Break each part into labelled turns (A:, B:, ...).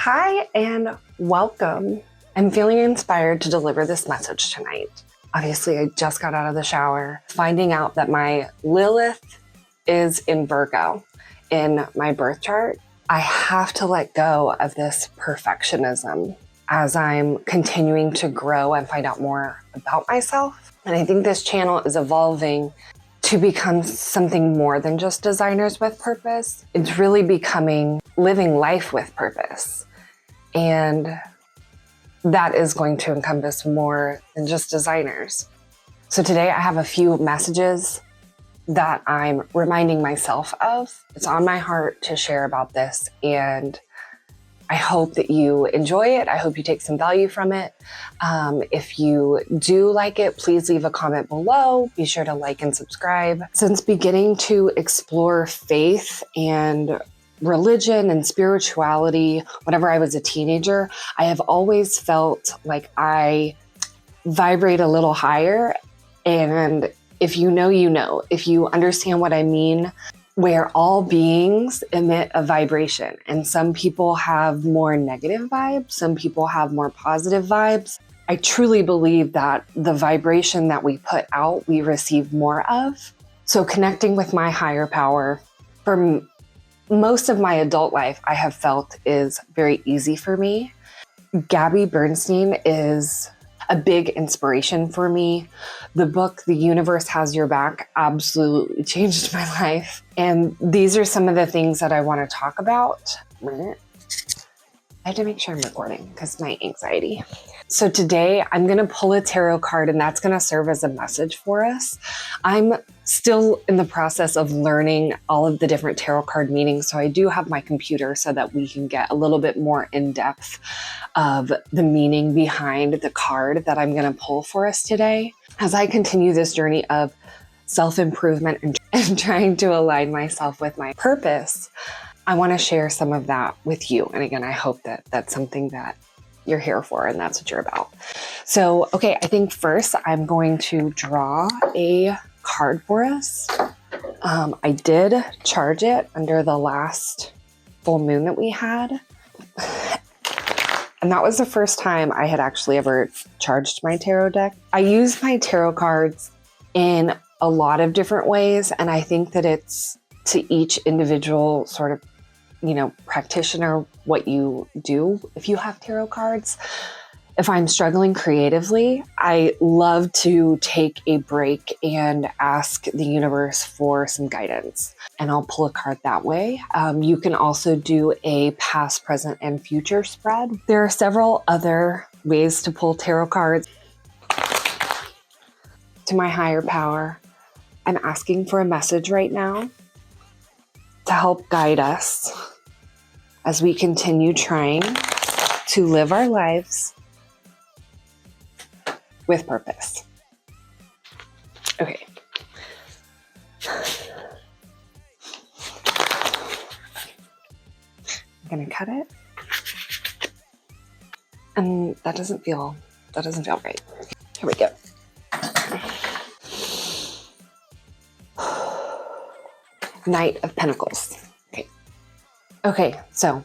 A: Hi and welcome. I'm feeling inspired to deliver this message tonight. Obviously, I just got out of the shower, finding out that my Lilith is in Virgo in my birth chart. I have to let go of this perfectionism as I'm continuing to grow and find out more about myself. And I think this channel is evolving to become something more than just designers with purpose. It's really becoming living life with purpose. And that is going to encompass more than just designers. So today I have a few messages that I'm reminding myself of. It's on my heart to share about this, and I hope that you enjoy it. I hope you take some value from it. If you do like it, please leave a comment below. Be sure to like and subscribe. Since beginning to explore faith and religion and spirituality, whenever I was a teenager, I have always felt like I vibrate a little higher. And if you know, you know. If you understand what I mean, where all beings emit a vibration. And some people have more negative vibes, some people have more positive vibes. I truly believe that the vibration that we put out, we receive more of. So connecting with my higher power, for most of my adult life, I have felt is very easy for me. Gabby Bernstein is a big inspiration for me. The book, The Universe Has Your Back, absolutely changed my life. And these are some of the things that I want to talk about. I have to make sure I'm recording because my anxiety. So today I'm going to pull a tarot card, and that's going to serve as a message for us. I'm still in the process of learning all of the different tarot card meanings. So I do have my computer so that we can get a little bit more in depth of the meaning behind the card that I'm going to pull for us today. As I continue this journey of self-improvement and trying to align myself with my purpose, I want to share some of that with you. And again, I hope that that's something that you're here for and that's what you're about. So, okay, I think first I'm going to draw a card for us. I did charge it under the last full moon that we had. And that was the first time I had actually ever charged my tarot deck. I use my tarot cards in a lot of different ways. And I think that it's to each individual sort of, practitioner, what you do if you have tarot cards. If I'm struggling creatively, I love to take a break and ask the universe for some guidance, and I'll pull a card that way. You can also do a past, present, and future spread. There are several other ways to pull tarot cards. To my higher power, I'm asking for a message right now to help guide us as we continue trying to live our lives with purpose. Okay. I'm gonna cut it. And that doesn't feel right. Here we go. Knight of Pentacles. Okay, so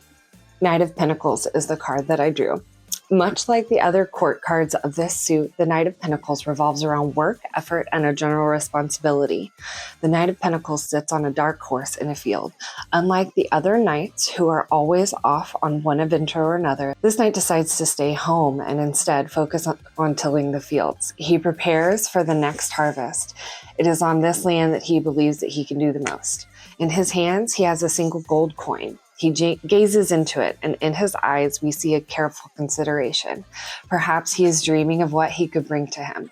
A: Knight of Pentacles is the card that I drew. Much like the other court cards of this suit, the Knight of Pentacles revolves around work, effort, and a general responsibility. The Knight of Pentacles sits on a dark horse in a field. Unlike the other knights who are always off on one adventure or another, this knight decides to stay home and instead focus on tilling the fields. He prepares for the next harvest. It is on this land that he believes that he can do the most. In his hands, he has a single gold coin. He gazes into it, and in his eyes, we see a careful consideration. Perhaps he is dreaming of what he could bring to him.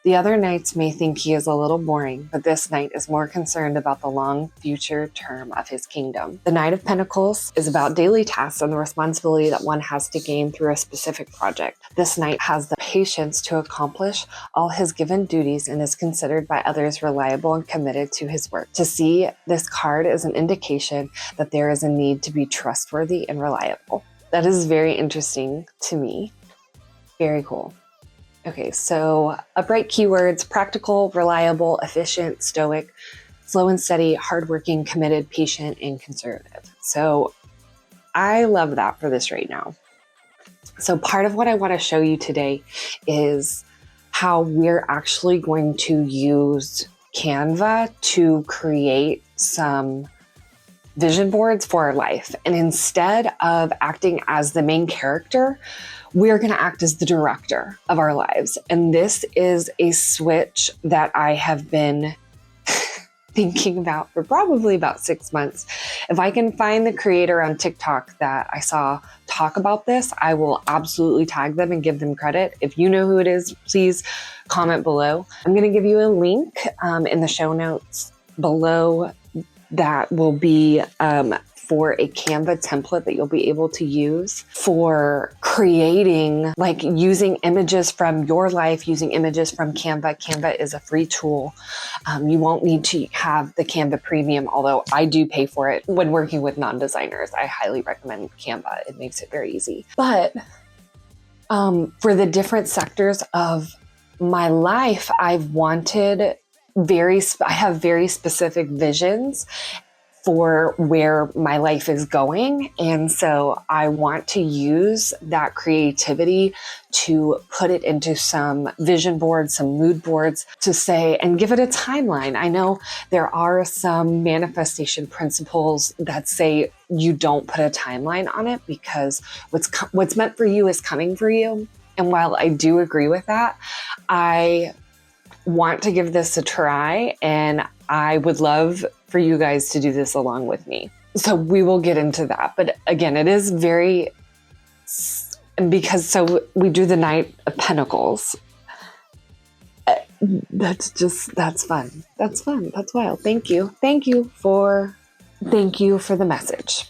A: The other knights may think he is a little boring, but this knight is more concerned about the long future term of his kingdom. The Knight of Pentacles is about daily tasks and the responsibility that one has to gain through a specific project. This knight has the patience to accomplish all his given duties and is considered by others reliable and committed to his work. To see this card is an indication that there is a need to be trustworthy and reliable. That is very interesting to me. Very cool. Okay, so upright keywords: practical, reliable, efficient, stoic, slow and steady, hardworking, committed, patient, and conservative. So I love that for this right now. So part of what I want to show you today is how we're actually going to use Canva to create some vision boards for our life. And instead of acting as the main character, we're going to act as the director of our lives. And this is a switch that I have been thinking about for probably about 6 months. If I can find the creator on TikTok that I saw talk about this, I will absolutely tag them and give them credit. If you know who it is, please comment below. I'm going to give you a link in the show notes below that will be for a Canva template that you'll be able to use for creating, like using images from your life, using images from Canva. Canva is a free tool. You won't need to have the Canva Premium, although I do pay for it when working with non-designers. I highly recommend Canva. It makes it very easy. But for the different sectors of my life, I have very specific visions for where my life is going. And so I want to use that creativity to put it into some vision boards, some mood boards to say, and give it a timeline. I know there are some manifestation principles that say you don't put a timeline on it because what's meant for you is coming for you. And while I do agree with that, I want to give this a try, and I would love for you guys to do this along with me. So we will get into that. But again, it is so we do the Knight of Pentacles. That's fun. That's fun. That's wild. Thank you. Thank you for the message.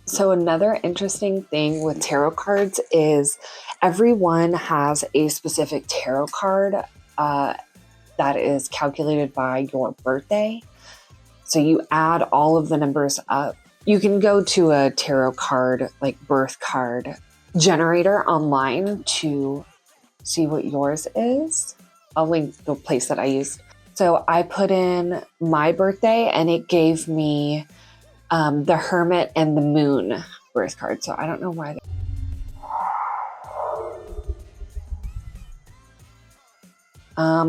A: So another interesting thing with tarot cards is everyone has a specific tarot card that is calculated by your birthday. So you add all of the numbers up. You can go to a tarot card, like birth card generator online to see what yours is. I'll link the place that I used. So I put in my birthday and it gave me the Hermit and the Moon birth card. So I don't know why.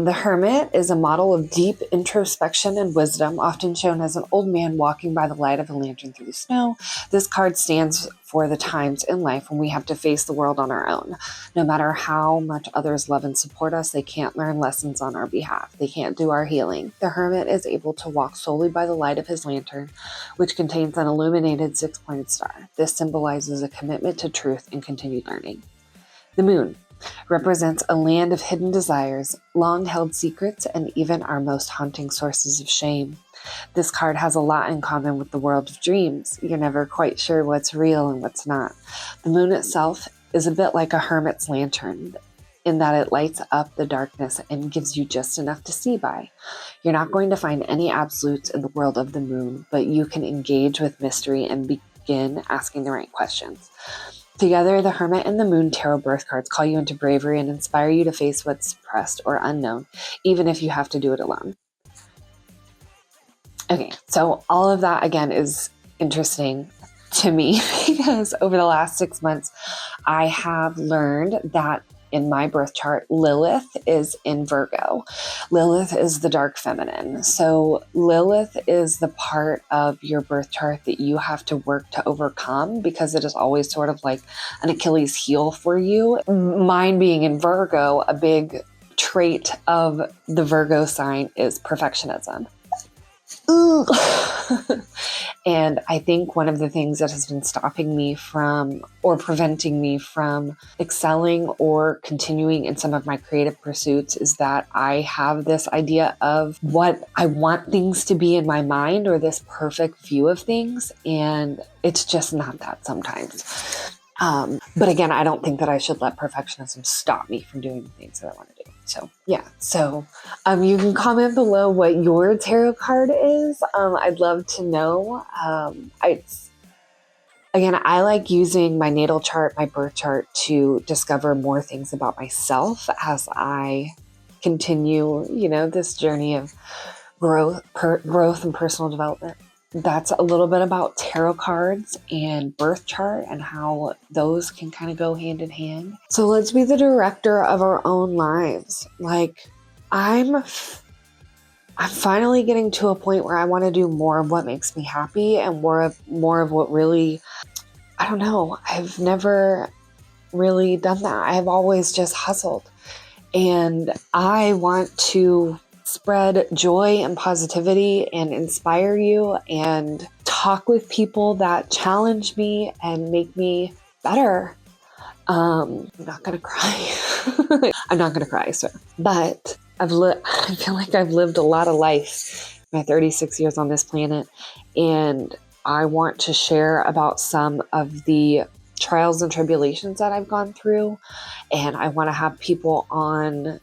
A: The Hermit is a model of deep introspection and wisdom, often shown as an old man walking by the light of a lantern through the snow. This card stands for the times in life when we have to face the world on our own. No matter how much others love and support us, they can't learn lessons on our behalf. They can't do our healing. The Hermit is able to walk solely by the light of his lantern, which contains an illuminated 6-pointed star. This symbolizes a commitment to truth and continued learning. The Moon represents a land of hidden desires, long-held secrets, and even our most haunting sources of shame. This card has a lot in common with the world of dreams. You're never quite sure what's real and what's not. The moon itself is a bit like a hermit's lantern in that it lights up the darkness and gives you just enough to see by. You're not going to find any absolutes in the world of the moon, but you can engage with mystery and begin asking the right questions. Together, the Hermit and the Moon tarot birth cards call you into bravery and inspire you to face what's suppressed or unknown, even if you have to do it alone. Okay, so all of that, again, is interesting to me because over the last 6 months, I have learned that in my birth chart, Lilith is in Virgo. Lilith is the dark feminine. So Lilith is the part of your birth chart that you have to work to overcome because it is always sort of like an Achilles heel for you. Mine being in Virgo, a big trait of the Virgo sign is perfectionism. And I think one of the things that has been stopping me from or preventing me from excelling or continuing in some of my creative pursuits is that I have this idea of what I want things to be in my mind or this perfect view of things. And it's just not that sometimes. But again, I don't think that I should let perfectionism stop me from doing the things that I want to do. So yeah, so you can comment below what your tarot card is. I'd love to know. I like using my natal chart, my birth chart to discover more things about myself as I continue, this journey of growth and personal development. that's a little bit about tarot cards and birth chart and how those can kind of go hand in hand. So let's be the director of our own lives. Like, I'm finally getting to a point where I want to do more of what makes me happy and more of what really, I don't know, I've never really done that. I've always just hustled. And I want to spread joy and positivity and inspire you and talk with people that challenge me and make me better. I'm not going to cry. I'm not going to cry, sir. But I feel like I've lived a lot of life, my 36 years on this planet. And I want to share about some of the trials and tribulations that I've gone through. And I want to have people on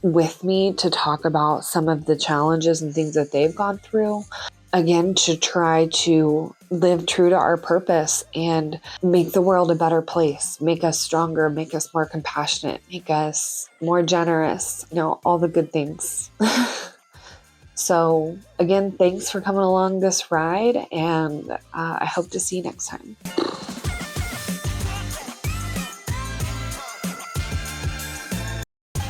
A: with me to talk about some of the challenges and things that they've gone through. Again, to try to live true to our purpose and make the world a better place, make us stronger, make us more compassionate, make us more generous, all the good things. So again, thanks for coming along this ride, and I hope to see you next time.